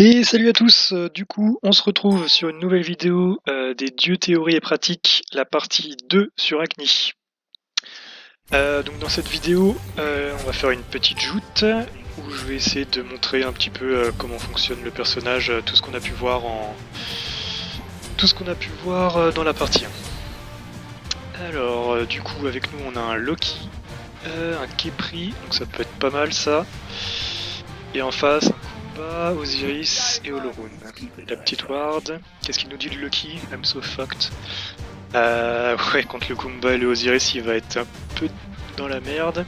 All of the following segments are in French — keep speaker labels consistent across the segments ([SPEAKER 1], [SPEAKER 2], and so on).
[SPEAKER 1] Et salut à tous, du coup on se retrouve sur une nouvelle vidéo des dieux théorie et pratique, la partie 2 sur Agni. Donc dans cette vidéo on va faire une petite joute où je vais essayer de montrer un petit peu comment fonctionne le personnage, tout ce qu'on a pu voir dans la partie 1. Alors du coup avec nous on a un Loki, un Khepri, donc ça peut être pas mal ça. Et en face, un Kumba, Osiris et Olorun. La petite ward. Qu'est-ce qu'il nous dit le Loki? I'm so fucked. Ouais, contre le Kumba et le Osiris, il va être un peu dans la merde.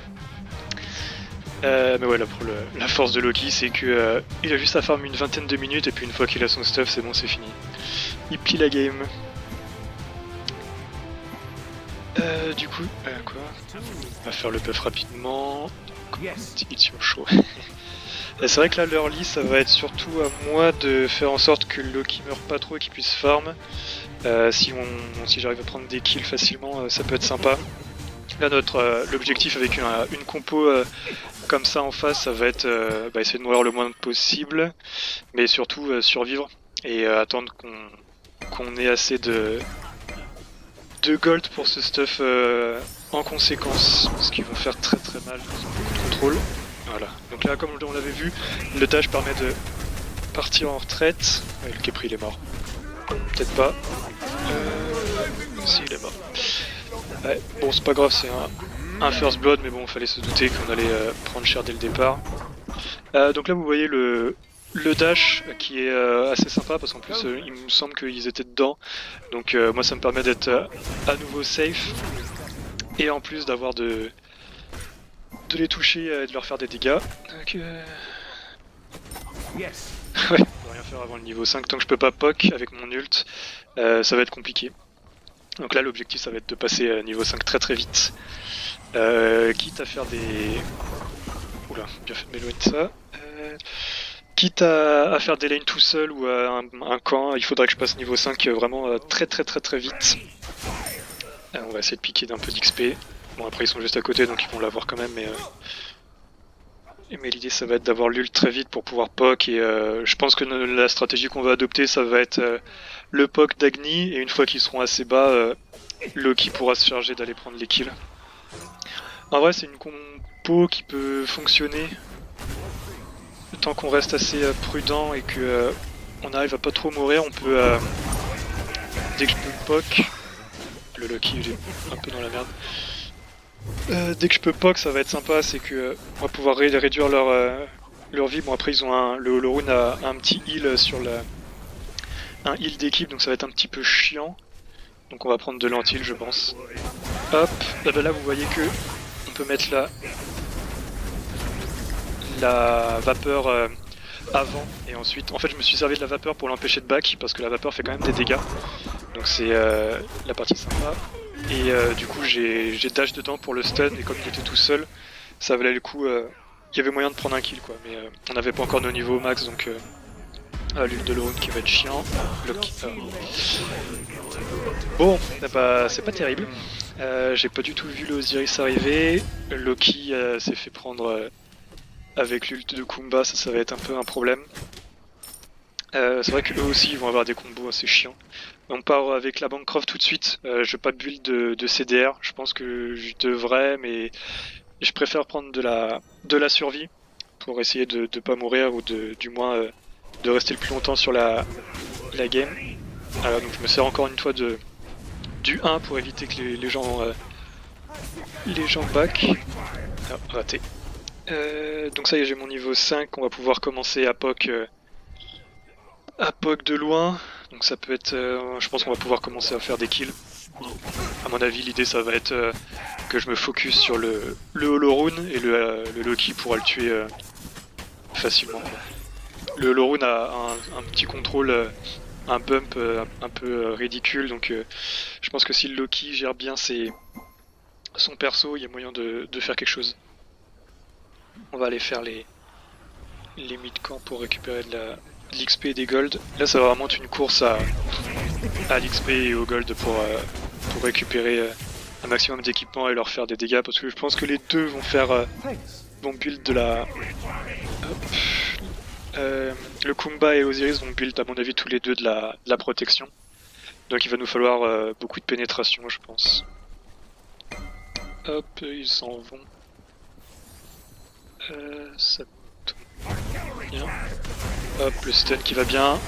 [SPEAKER 1] Mais voilà, pour la force de Loki, c'est que il a juste à farm une vingtaine de minutes et puis une fois qu'il a son stuff, c'est bon, c'est fini. Il plie la game. Du coup, quoi? On va faire le buff rapidement. Il sur chaud. C'est vrai que là, l'early, ça va être surtout à moi de faire en sorte que Loki meure pas trop et qu'il puisse farm. Si j'arrive à prendre des kills facilement, ça peut être sympa. Là, l'objectif avec une compo comme ça en face, ça va être essayer de mourir le moins possible, mais surtout survivre et attendre qu'on ait assez de gold pour ce stuff en conséquence, parce qu'ils vont faire très très mal, ils ont beaucoup de contrôle. Voilà, donc là comme on l'avait vu, le dash permet de partir en retraite. Ouais, le Khepri il est mort. Peut-être pas. Si, il est mort. Ouais, bon c'est pas grave, c'est un first blood, mais bon, fallait se douter qu'on allait prendre cher dès le départ. Donc là vous voyez le dash qui est assez sympa parce qu'en plus il me semble qu'ils étaient dedans. Donc moi ça me permet d'être à nouveau safe. Et en plus d'avoir de les toucher et de leur faire des dégâts. Donc, ouais, on peut rien faire avant le niveau 5 tant que je peux pas poke avec mon ult, ça va être compliqué. Donc là l'objectif ça va être de passer niveau 5 très très vite. Quitte à faire des... Oula, bien fait de m'éloigner de ça. Quitte à faire des lanes tout seul ou à un camp, il faudrait que je passe niveau 5 vraiment très très très très vite. On va essayer de piquer d'un peu d'XP. Bon après ils sont juste à côté donc ils vont l'avoir quand même, mais l'idée ça va être d'avoir l'ult très vite pour pouvoir poke et je pense que la stratégie qu'on va adopter ça va être le poke d'Agni et une fois qu'ils seront assez bas, Loki pourra se charger d'aller prendre les kills. En vrai c'est une compo qui peut fonctionner tant qu'on reste assez prudent et que on arrive à pas trop mourir, on peut dès que je peux poke, le Loki il est un peu dans la merde. Dès que je peux poke, ça va être sympa, c'est que on va pouvoir réduire leur vie. Bon après ils ont le Olorun a un petit heal sur un heal d'équipe, donc ça va être un petit peu chiant. Donc on va prendre de l'anti-heal je pense. Hop, là vous voyez que on peut mettre la vapeur avant et ensuite. En fait je me suis servi de la vapeur pour l'empêcher de back parce que la vapeur fait quand même des dégâts. Donc c'est la partie sympa. Et du coup j'ai dash dedans pour le stun et comme il était tout seul, ça valait le coup. Il y avait moyen de prendre un kill quoi, mais on n'avait pas encore nos niveaux au max donc l'huile de l'Orun qui va être chiant. Bon, c'est pas terrible. J'ai pas du tout vu le Osiris arriver. Loki s'est fait prendre avec l'ult de Kumba, ça va être un peu un problème. C'est vrai qu'eux aussi ils vont avoir des combos assez chiants. On part avec la Bancroft tout de suite. Je veux pas de build de CDR, je pense que je devrais, mais je préfère prendre de la survie pour essayer de pas mourir ou du moins de rester le plus longtemps sur la game. Alors donc je me sers encore une fois du 1 pour éviter que les gens back. Ah, raté. Donc ça y est, j'ai mon niveau 5, on va pouvoir commencer à poke de loin. Donc ça peut être... je pense qu'on va pouvoir commencer à faire des kills. À mon avis l'idée ça va être que je me focus sur le Olorun et le Loki pourra le tuer facilement. Le Olorun a un petit contrôle, un bump un peu ridicule, donc je pense que si le Loki gère bien son perso, il y a moyen de faire quelque chose. On va aller faire les mid-camps pour récupérer de l'XP et des gold. Là ça va vraiment être une course à l'XP et au gold pour récupérer un maximum d'équipements et leur faire des dégâts parce que je pense que les deux vont build de la... Hop. Le Kumba et Osiris vont build à mon avis tous les deux de la protection. Donc il va nous falloir beaucoup de pénétration je pense. Hop, ils s'en vont. Ça tombe bien. Hop, le stun qui va bien.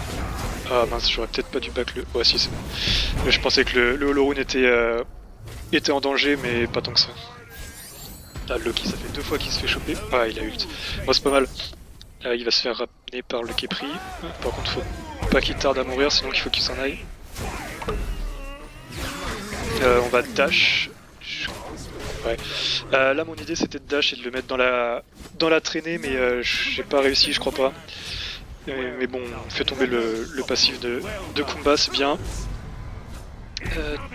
[SPEAKER 1] Ah mince, j'aurais peut-être pas dû back le... Ouais si c'est bon. Je pensais que le Holorune était en danger mais pas tant que ça. Ah, Loki, ça fait 2 fois qu'il se fait choper. Ah, il a ult. Bon, c'est pas mal. Il va se faire ramener par le Kepri. Par contre, faut pas qu'il tarde à mourir, sinon il faut qu'il s'en aille. On va dash. Ouais. Là, mon idée c'était de dash et de le mettre dans la traînée, mais j'ai pas réussi, je crois pas. Mais bon, on fait tomber le passif de Kumba, c'est bien.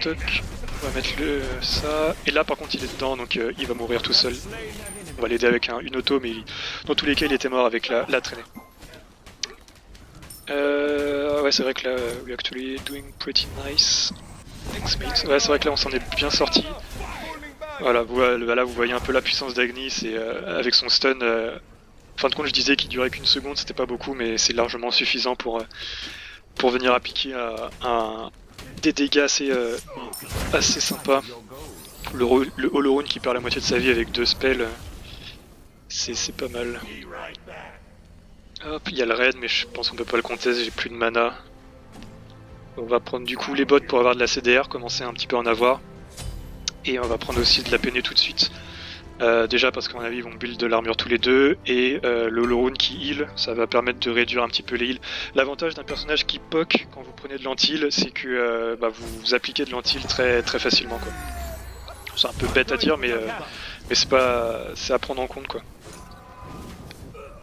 [SPEAKER 1] Toc. On va mettre ça. Et là, par contre, il est dedans, donc il va mourir tout seul. On va l'aider avec une auto, mais dans tous les cas, il était mort avec la traînée. Ouais, c'est vrai que là, we're actually doing pretty nice. Next meet. Ouais, c'est vrai que là, on s'en est bien sorti. Voilà, là, vous voyez un peu la puissance d'Agnis et avec son stun. En fin de compte, je disais qu'il durait qu'une seconde, c'était pas beaucoup, mais c'est largement suffisant pour venir appliquer des dégâts assez sympas. Le Holorune qui perd la moitié de sa vie avec 2 spells, c'est pas mal. Hop, il y a le raid, mais je pense qu'on peut pas le contester, j'ai plus de mana. On va prendre du coup les bots pour avoir de la CDR, commencer un petit peu à en avoir. Et on va prendre aussi de la PN tout de suite. Déjà parce qu'à mon avis ils vont build de l'armure tous les deux, et le Holorune qui heal, ça va permettre de réduire un petit peu les heals. L'avantage d'un personnage qui poke quand vous prenez de l'anti-heal, c'est que vous appliquez de l'anti-heal très, très facilement quoi. C'est un peu bête à dire, mais c'est à prendre en compte quoi.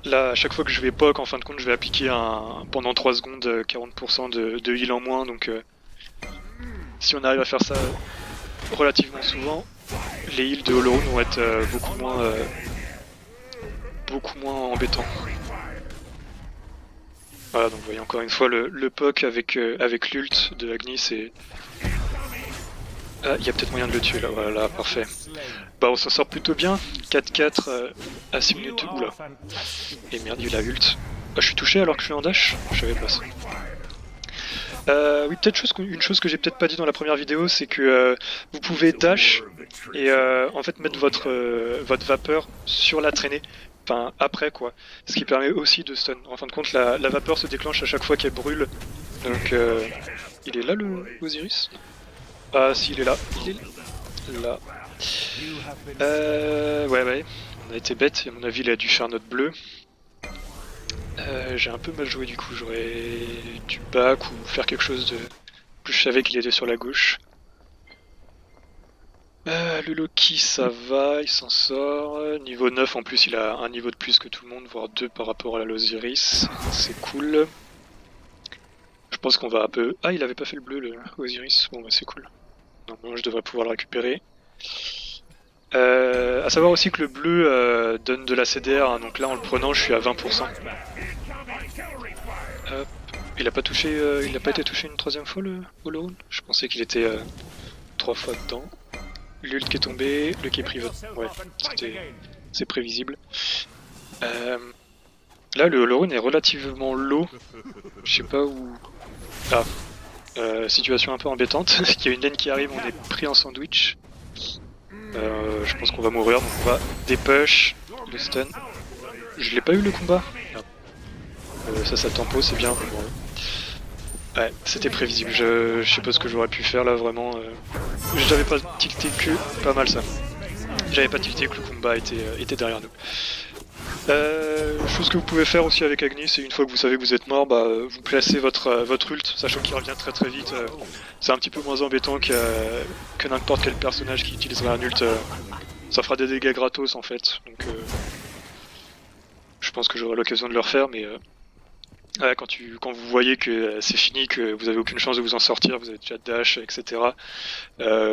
[SPEAKER 1] Là, à chaque fois que je vais poke, en fin de compte, je vais appliquer pendant 3 secondes 40% de heal en moins, donc si on arrive à faire ça relativement souvent, les heals de Holorune vont être beaucoup moins embêtants. Voilà, donc vous voyez encore une fois le poke avec l'ult de Agnis et... Ah, il y a peut-être moyen de le tuer là, voilà, parfait. Bah on s'en sort plutôt bien, 4-4 à 6 minutes, oula. Et merde, il a ult. Ah, je suis touché alors que je suis en dash? Je savais pas ça. Oui, peut-être une chose que j'ai peut-être pas dit dans la première vidéo, c'est que vous pouvez dash et en fait mettre votre vapeur sur la traînée, enfin après quoi, ce qui permet aussi de stun. En fin de compte, la vapeur se déclenche à chaque fois qu'elle brûle, donc il est là le Osiris? Ah si, il est là, là. Ouais, on a été bête, et à mon avis il a dû faire notre bleu. J'ai un peu mal joué du coup, j'aurais dû back ou faire quelque chose de... Plus je savais qu'il était sur la gauche. Le Loki ça va, il s'en sort. Niveau 9 en plus, il a un niveau de plus que tout le monde, voire 2 par rapport à l'Osiris. C'est cool. Je pense qu'on va un peu... Ah, il avait pas fait le bleu le Osiris, bon bah c'est cool. Normalement je devrais pouvoir le récupérer. À savoir aussi que le bleu donne de la CDR, hein, donc là en le prenant je suis à 20%. Hop. Il a pas été touché une 3ème fois le Holorune? Je pensais qu'il était 3 fois dedans. L'ult qui est tombé, le Kepri va... Ouais, c'est prévisible. Là le Holorune est relativement low. Je sais pas où... Ah. Situation un peu embêtante. Il y a une lane qui arrive, on est pris en sandwich. Je pense qu'on va mourir, donc on va dépush le stun. Je l'ai pas eu le combat. Ça tempo, c'est bien. Bon, ouais, c'était prévisible. Je sais pas ce que j'aurais pu faire là, vraiment. J'avais pas tilté que pas mal ça. J'avais pas tilté que le combat était derrière nous. Chose que vous pouvez faire aussi avec Agnis, c'est une fois que vous savez que vous êtes mort, vous placez votre ult, sachant qu'il revient très très vite. C'est un petit peu moins embêtant que n'importe quel personnage qui utiliserait un ult. Ça fera des dégâts gratos en fait, donc je pense que j'aurai l'occasion de le refaire, mais quand vous voyez que c'est fini, que vous avez aucune chance de vous en sortir, vous avez déjà dash, etc.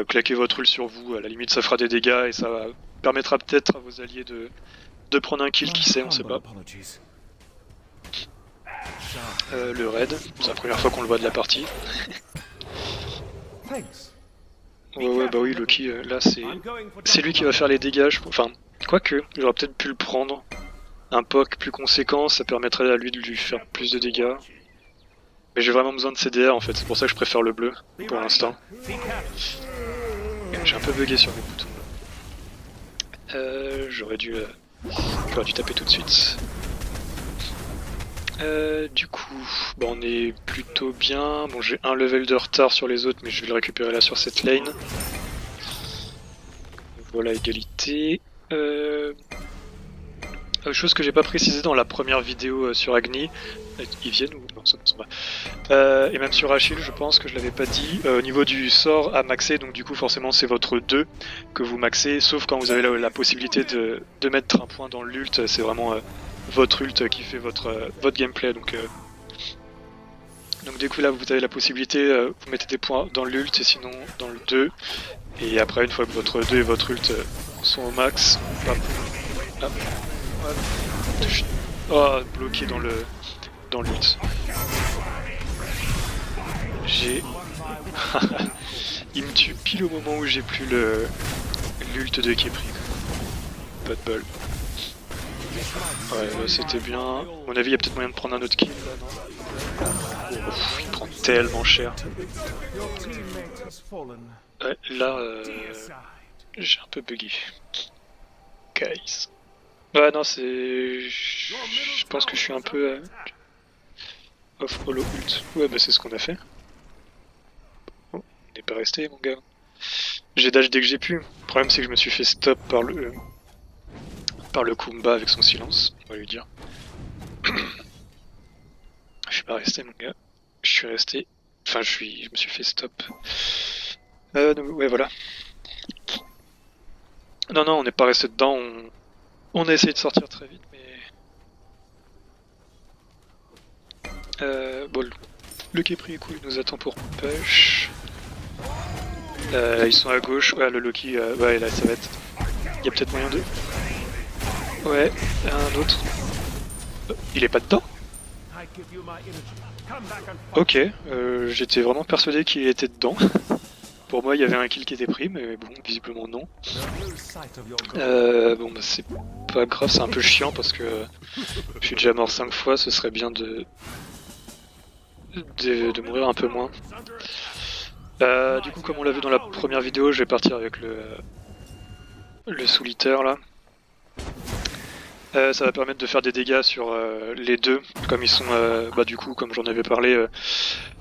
[SPEAKER 1] Claquez votre ult sur vous, à la limite ça fera des dégâts et ça permettra peut-être à vos alliés de prendre un kill, qui sait, on sait pas. Le raid, c'est la première fois qu'on le voit de la partie. Ouais, bah oui, Loki, là c'est lui qui va faire les dégâts, enfin, quoique, j'aurais peut-être pu le prendre. un POC plus conséquent, ça permettrait à lui de lui faire plus de dégâts. Mais j'ai vraiment besoin de CDR en fait, c'est pour ça que je préfère le bleu pour l'instant. J'ai un peu bugué sur mes boutons. J'aurais dû taper tout de suite. Du coup, bon, on est plutôt bien. Bon, j'ai un level de retard sur les autres, mais je vais le récupérer là sur cette lane. Voilà, égalité. Chose que j'ai pas précisé dans la première vidéo sur Agni. Ils viennent ou non, ça ne sont pas. Et même sur Achille, je pense que je l'avais pas dit. Au niveau du sort à maxer, donc du coup forcément c'est votre 2 que vous maxez, sauf quand vous avez la possibilité de mettre un point dans l'ult, c'est vraiment votre ult qui fait votre gameplay. Donc du coup là vous avez la possibilité, vous mettez des points dans l'ult et sinon dans le 2. Et après une fois que votre 2 et votre ult sont au max, hop, hop, hop, oh, bloqué dans l'ult. J'ai... Il me tue pile au moment où j'ai plus l'ult de Kepri. Pas de bol. Ouais, là c'était bien. À mon avis, il y a peut-être moyen de prendre un autre kill là, non? Il prend tellement cher. Ouais, là, j'ai un peu bugué. Guys. Ouais, non, c'est... Je pense que je suis un peu... off holo ult. Ouais, bah c'est ce qu'on a fait. Oh, on n'est pas resté, mon gars. J'ai dash dès que j'ai pu. Le problème, c'est que je me suis fait stop par le Kumba avec son silence, on va lui dire. Je suis pas resté, mon gars. Je suis resté. Enfin, je me suis fait stop. Ouais, voilà. Non, non, on n'est pas resté dedans. On a essayé de sortir très vite, mais... Bon, le Kepri, écoute, il nous attend pour push. Ils sont à gauche. Ouais, le Loki, ouais, là, ça va être... Il y a peut-être moyen de... Ouais, un autre. Il est pas dedans? Ok, j'étais vraiment persuadé qu'il était dedans. Pour moi, il y avait un kill qui était pris, mais bon, visiblement non. Bon, bah c'est pas grave, c'est un peu chiant parce que je suis déjà mort 5 fois, ce serait bien de mourir un peu moins. Du coup, comme on l'a vu dans la première vidéo, je vais partir avec le solitaire là. Ça va permettre de faire des dégâts sur les deux, comme ils sont, bah du coup, comme j'en avais parlé,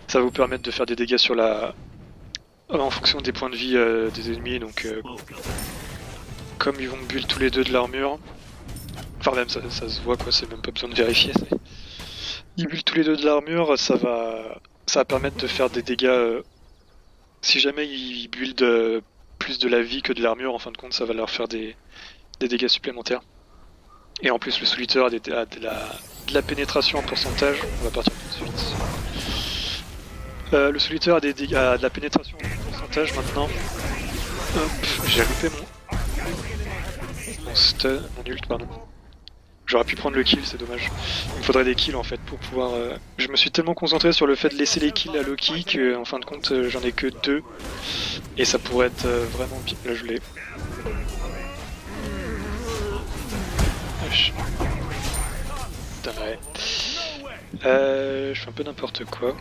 [SPEAKER 1] ça va vous permettre de faire des dégâts sur en fonction des points de vie des ennemis, donc comme ils vont build tous les deux de l'armure, enfin même ça se voit quoi, c'est même pas besoin de vérifier. Ils build tous les deux de l'armure, ça va permettre de faire des dégâts, si jamais ils build plus de la vie que de l'armure, en fin de compte ça va leur faire des dégâts supplémentaires. Et en plus le solitaire a de la pénétration en pourcentage, on va partir tout de suite. Le solitaire a de la pénétration en pourcentage maintenant. Hop, j'ai loupé mon stun, mon ult pardon. J'aurais pu prendre le kill, c'est dommage. Il me faudrait des kills en fait pour pouvoir... Je me suis tellement concentré sur le fait de laisser les kills à Loki que en fin de compte j'en ai que 2. Et ça pourrait être vraiment bien. Là je l'ai. Putain ouais. Je fais un peu n'importe quoi.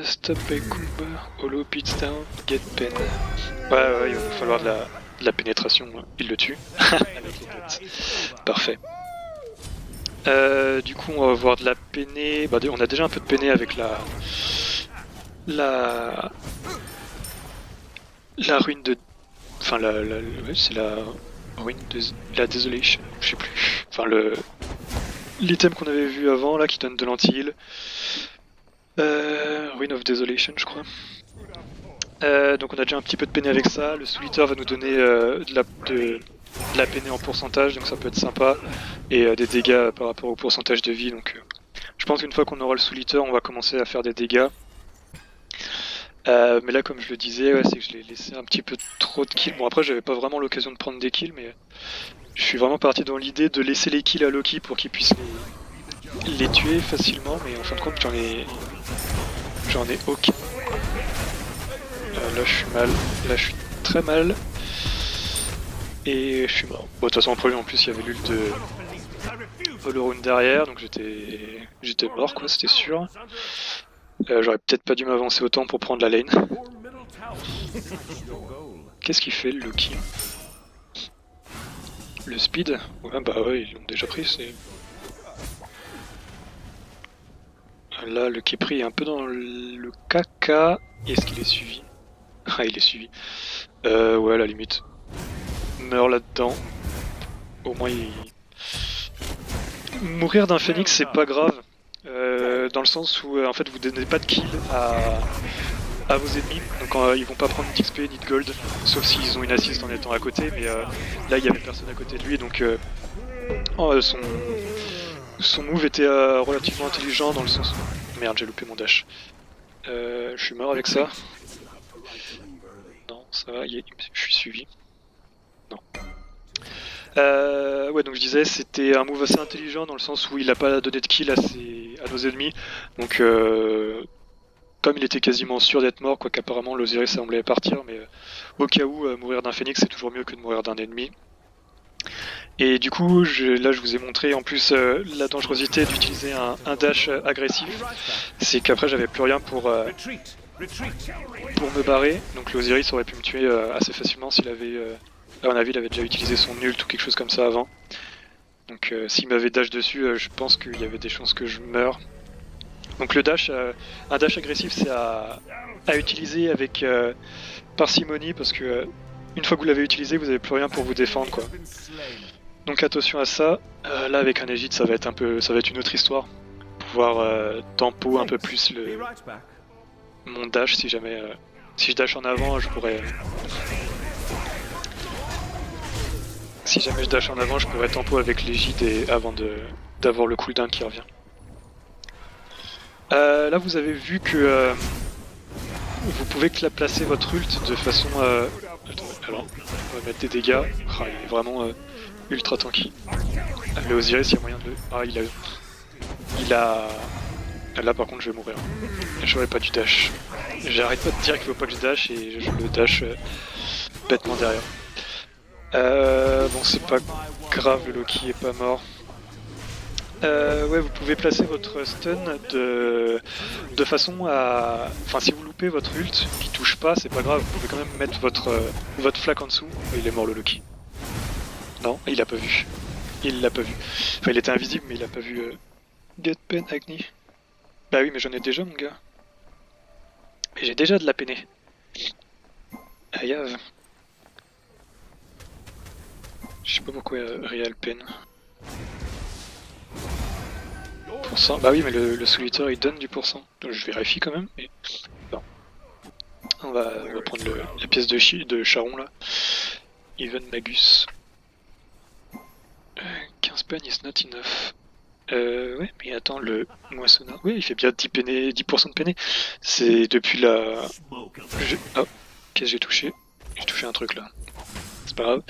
[SPEAKER 1] Stop by Kumba, Holo, Beats down, get pen. Ouais, il va nous falloir de la pénétration, il le tue. Avec les potes. Parfait. Du coup, on va avoir de la péné. Bah, on a déjà un peu de péné avec la ruine de. Enfin, ouais, c'est la ruine de la Desolation, je sais plus. Enfin, l'item qu'on avait vu avant, là, qui donne de l'anti-heal. Ruin of Desolation, je crois. Donc on a déjà un petit peu de péné avec ça. Le solitaire va nous donner de la péné en pourcentage, donc ça peut être sympa. Et des dégâts par rapport au pourcentage de vie. Donc je pense qu'une fois qu'on aura le solitaire, on va commencer à faire des dégâts. Mais là, comme je le disais, ouais, c'est que je l'ai laissé un petit peu trop de kills. Bon, après, j'avais pas vraiment l'occasion de prendre des kills, mais je suis vraiment parti dans l'idée de laisser les kills à Loki pour qu'il puisse les tuer facilement. Mais en fin de compte, j'en ai aucun. Là, je suis mal. Là, je suis très mal. Et je suis mort. Bon, de toute façon, en premier, en plus, il y avait l'ult de Holorune derrière, donc j'étais mort, quoi, c'était sûr. J'aurais peut-être pas dû m'avancer autant pour prendre la lane. Qu'est-ce qu'il fait, le Loki? Le speed? Ouais, bah ouais, ils l'ont déjà pris, c'est... Là, le Kepri est un peu dans le caca. Est-ce qu'il est suivi? Ah, il est suivi. Ouais, à la limite. Meurt là-dedans. Au moins, il... Mourir d'un phénix, c'est pas grave. Dans le sens où, en fait, vous donnez pas de kill à vos ennemis. Donc, ils vont pas prendre ni d'XP ni de gold. Sauf s'ils ont une assist en étant à côté. Mais là, il y avait personne à côté de lui. Donc, son move était relativement intelligent dans le sens... Merde, j'ai loupé mon dash. Je suis mort avec ça. Non, ça va, je suis suivi. Non. Ouais, donc je disais, c'était un move assez intelligent dans le sens où il n'a pas donné de kill à nos ennemis. Donc, comme il était quasiment sûr d'être mort, quoi qu'apparemment l'Osiris semblait partir, mais au cas où, mourir d'un phénix c'est toujours mieux que de mourir d'un ennemi. Et du coup, là je vous ai montré en plus la dangerosité d'utiliser un dash agressif. C'est qu'après j'avais plus rien pour me barrer, donc l'Osiris aurait pu me tuer assez facilement s'il avait, à mon avis, il avait déjà utilisé son ult ou quelque chose comme ça avant. Donc s'il m'avait dash dessus, je pense qu'il y avait des chances que je meure. Donc le dash, un dash agressif, c'est à utiliser avec parcimonie parce que une fois que vous l'avez utilisé, vous n'avez plus rien pour vous défendre, quoi. Donc attention à ça. Là avec un Aegis, ça va être une autre histoire. Pouvoir tempo un peu plus mon dash si jamais si je dash en avant, je pourrais si jamais je dash en avant, je pourrais tempo avec l'égide et avant d'avoir le cooldown qui revient. Là vous avez vu que vous pouvez placer votre ult de façon alors on va mettre des dégâts. Ah, il est vraiment ultra tanky. Le Osiris, il y a moyen de le... Ah, il a... Là par contre je vais mourir. J'aurais pas du dash. J'arrête pas de dire qu'il faut pas que je dash et je le dash bêtement derrière. Bon c'est pas grave, le Loki est pas mort. Ouais, vous pouvez placer votre stun de façon à... Enfin si vous loupez votre ult qui touche pas, c'est pas grave, vous pouvez quand même mettre votre flaque en dessous. Il est mort le Loki. Non, il a pas vu. Il l'a pas vu. Enfin il était invisible mais il a pas vu... Get pen Agni. Bah oui mais j'en ai déjà mon gars. Mais j'ai déjà de la peinée. Ayave. Je sais pas pourquoi Real Pen. Pourcent. Bah oui mais le solitaire il donne du pourcent. Donc je vérifie quand même. Mais... Non. On va prendre la pièce de Charon là. Even Magus. 15 pen is not enough. Ouais, mais attends, le moissonneur... Oui, il fait bien 10% de peiné. C'est depuis la... Oh, qu'est-ce que j'ai touché? J'ai touché un truc là. C'est pas grave.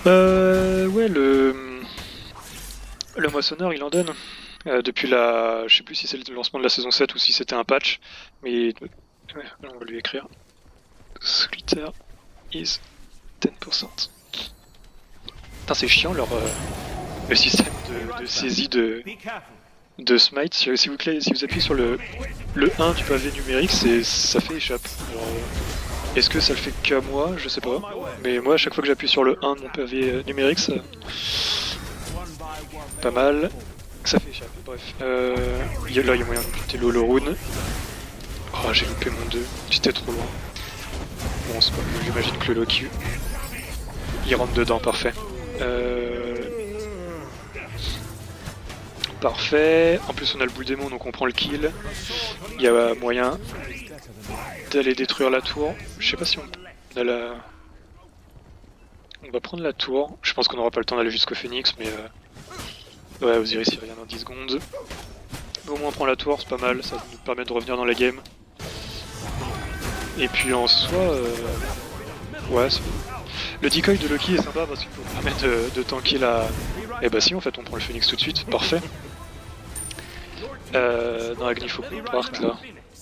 [SPEAKER 1] Ouais, le moissonneur, il en donne. Depuis la... Je sais plus si c'est le lancement de la saison 7 ou si c'était un patch. Mais... Ouais, on va lui écrire. Solitaire is 10%. Putain, c'est chiant leur... le système de saisie de smite. Si vous appuyez sur le 1 du pavé numérique, ça fait échappe. Est-ce que ça le fait qu'à moi? Je sais pas. Mais moi, à chaque fois que j'appuie sur le 1 de mon pavé numérique, ça... Pas mal. Ça fait échappe. Bref. Là, il y a moyen de buter l'Holorune. Oh, j'ai loupé mon 2. J'étais trop loin. Bon, c'est pas grave. J'imagine que le Loki... Il rentre dedans, parfait. Parfait. En plus, on a le boule démon, donc on prend le kill. Il y a moyen d'aller détruire la tour. Je sais pas si on a la... On va prendre la tour. Je pense qu'on n'aura pas le temps d'aller jusqu'au Phoenix, mais... Ouais, Osiris il revient dans 10 secondes. Mais au moins on prend la tour, c'est pas mal, ça nous permet de revenir dans la game. Et puis en soi... Ouais, le decoy de Loki est sympa parce qu'il peut permettre de tanker la... Et bah si, en fait on prend le Phoenix tout de suite, parfait. Non, Agni, faut qu'on parte là.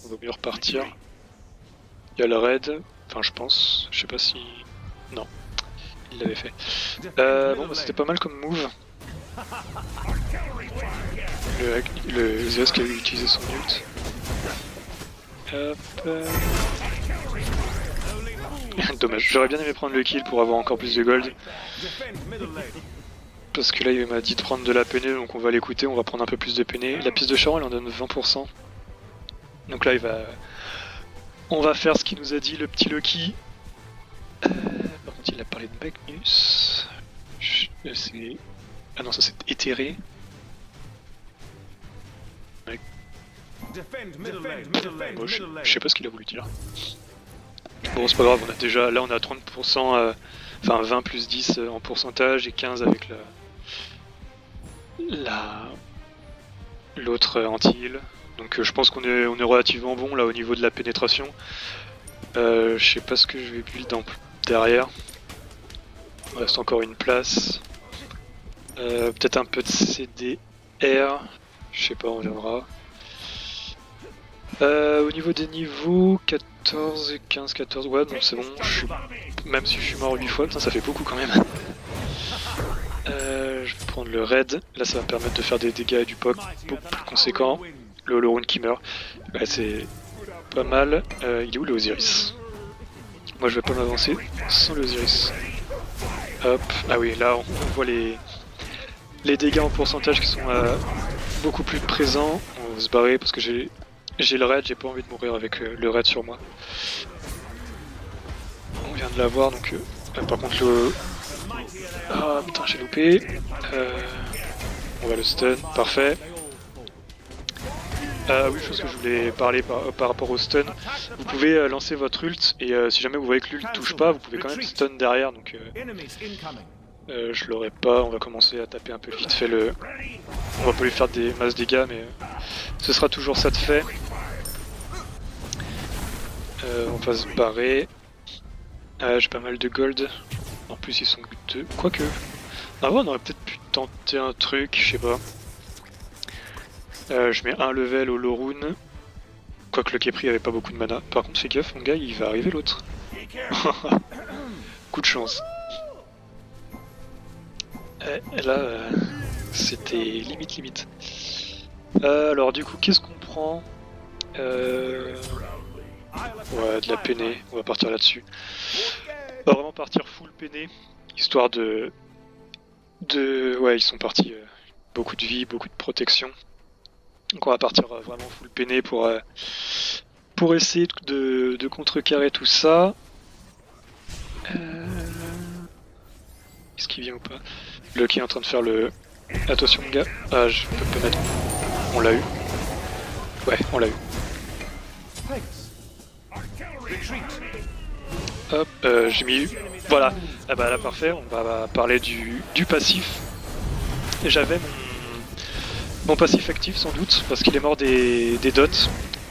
[SPEAKER 1] On va mieux repartir. Il y a le raid, enfin je pense, je sais pas si... Non. il l'avait fait. Bon, bah, c'était pas mal comme move. Le Zeus qui a utilisé son ult. Hop. Dommage, j'aurais bien aimé prendre le kill pour avoir encore plus de gold. Parce que là il m'a dit de prendre de la peinée, donc on va l'écouter, on va prendre un peu plus de peinée. La piste de Charon, elle en donne 20%. Donc là on va faire ce qu'il nous a dit, le petit Loki. Par contre il a parlé de Magnus. Ah non, ça c'est éthéré. Bon, je sais pas ce qu'il a voulu dire. Bon, c'est pas grave, on a déjà, là on a 30%, enfin 20 plus 10 en pourcentage et 15 avec l'autre anti-heal. Donc je pense qu'on est relativement bon là au niveau de la pénétration. Je sais pas ce que je vais build derrière. Il reste encore une place. Peut-être un peu de CDR. Je sais pas, on verra. Au niveau des niveaux, 14 et 15, 14, ouais donc c'est bon, même si je suis mort 8 fois, putain, ça fait beaucoup quand même. Je vais prendre le raid, là ça va me permettre de faire des dégâts du POC beaucoup plus conséquents. Le Holorune qui meurt, ouais, c'est pas mal. Il est où le Osiris? Moi je vais pas m'avancer sans le Osiris. Hop, ah oui là on voit les dégâts en pourcentage qui sont beaucoup plus présents. On va se barrer parce que j'ai le raid, j'ai pas envie de mourir avec le raid sur moi. On vient de l'avoir donc... par contre le... Ah putain j'ai loupé. On va le stun, parfait. Oui, chose que je voulais parler par rapport au stun. Vous pouvez lancer votre ult et si jamais vous voyez que l'ult touche pas, vous pouvez quand même stun derrière. Donc je l'aurai pas, on va commencer à taper un peu vite fait le... On va pas lui faire des masses dégâts mais ce sera toujours ça de fait. On va se barrer. J'ai pas mal de gold. En plus ils sont goûteux. Quoique... Ah ouais, on aurait peut-être pu tenter un truc, je sais pas. Je mets un level au Lorune. Quoique le Kepri avait pas beaucoup de mana. Par contre fais gaffe mon gars, il va arriver l'autre. Coup de chance. Et là, c'était limite. Alors du coup, qu'est-ce qu'on prend? Ouais, de la peinée, on va partir là-dessus. On va vraiment partir full peinée, histoire de... Ouais, ils sont partis, beaucoup de vie, beaucoup de protection. Donc on va partir vraiment full peiné pour essayer de contrecarrer tout ça. Est-ce qu'il vient ou pas? Lucky est en train de faire le... Attention gars. Ah, je peux pas mettre... On l'a eu. Ouais, on l'a eu. Hop, j'ai mis... Voilà. Ah bah là parfait, on va parler du passif. J'avais mon passif actif sans doute, parce qu'il est mort des dots,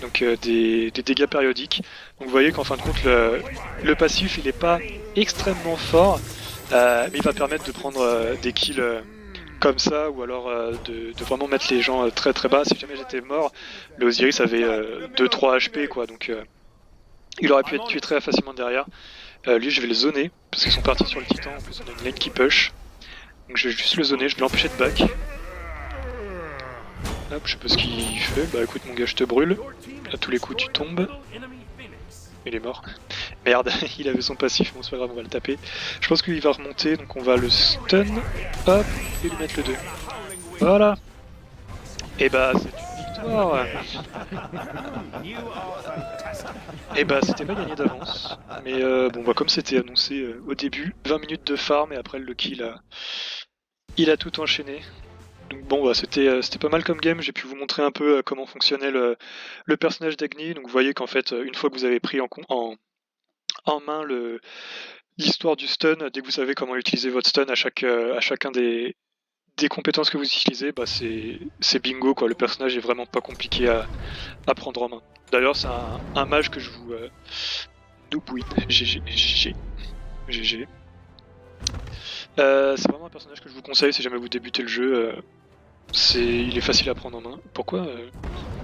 [SPEAKER 1] donc des dégâts périodiques. Donc vous voyez qu'en fin de compte le passif il est pas extrêmement fort, mais il va permettre de prendre des kills comme ça, ou alors de vraiment mettre les gens très très bas. Si jamais j'étais mort, le Osiris avait 2-3 HP quoi, donc il aurait pu être tué très facilement derrière. Lui je vais le zoner, parce qu'ils sont partis sur le titan, en plus on a une lane qui push. Donc je vais juste le zoner, je vais l'empêcher de back. Hop, je sais pas ce qu'il fait, bah écoute mon gars je te brûle, à tous les coups tu tombes. Il est mort. Merde, il avait son passif, bon c'est pas grave, on va le taper. Je pense qu'il va remonter, donc on va le stun, hop, et lui mettre le 2. Voilà. Et bah c'est une victoire. Et bah c'était pas gagné d'avance, mais bon bah comme c'était annoncé au début, 20 minutes de farm et après le Lucky il a tout enchaîné. Donc bon bah c'était pas mal comme game, j'ai pu vous montrer un peu comment fonctionnait le personnage d'Agni. Donc vous voyez qu'en fait une fois que vous avez pris en main l'histoire du stun, dès que vous savez comment utiliser votre stun à chacun des compétences que vous utilisez, bah c'est bingo quoi, le personnage est vraiment pas compliqué à prendre en main. D'ailleurs c'est un mage que je vous Noobwin, GG. C'est vraiment un personnage que je vous conseille si jamais vous débutez le jeu. Il est facile à prendre en main. Pourquoi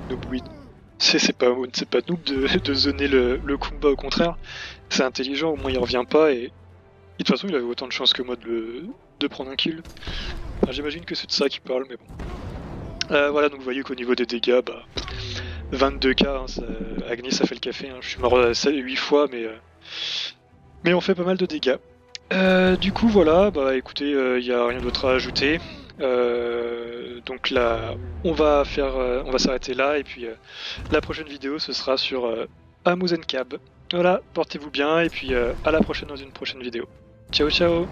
[SPEAKER 1] Noobwin? C'est pas noob de zoner le combat, au contraire. C'est intelligent, au moins il revient pas et de toute façon, il avait autant de chance que moi de prendre un kill. Enfin, j'imagine que c'est de ça qu'il parle, mais bon. Voilà, donc vous voyez qu'au niveau des dégâts, 22k, hein, Agni ça fait le café, hein. Je suis mort 8 fois, mais on fait pas mal de dégâts. Du coup, voilà, écoutez, il n'y a rien d'autre à ajouter. Donc là, on va s'arrêter là, et puis la prochaine vidéo, ce sera sur Amuzen Cab. Voilà, portez-vous bien, et puis à la prochaine dans une prochaine vidéo. Ciao, ciao!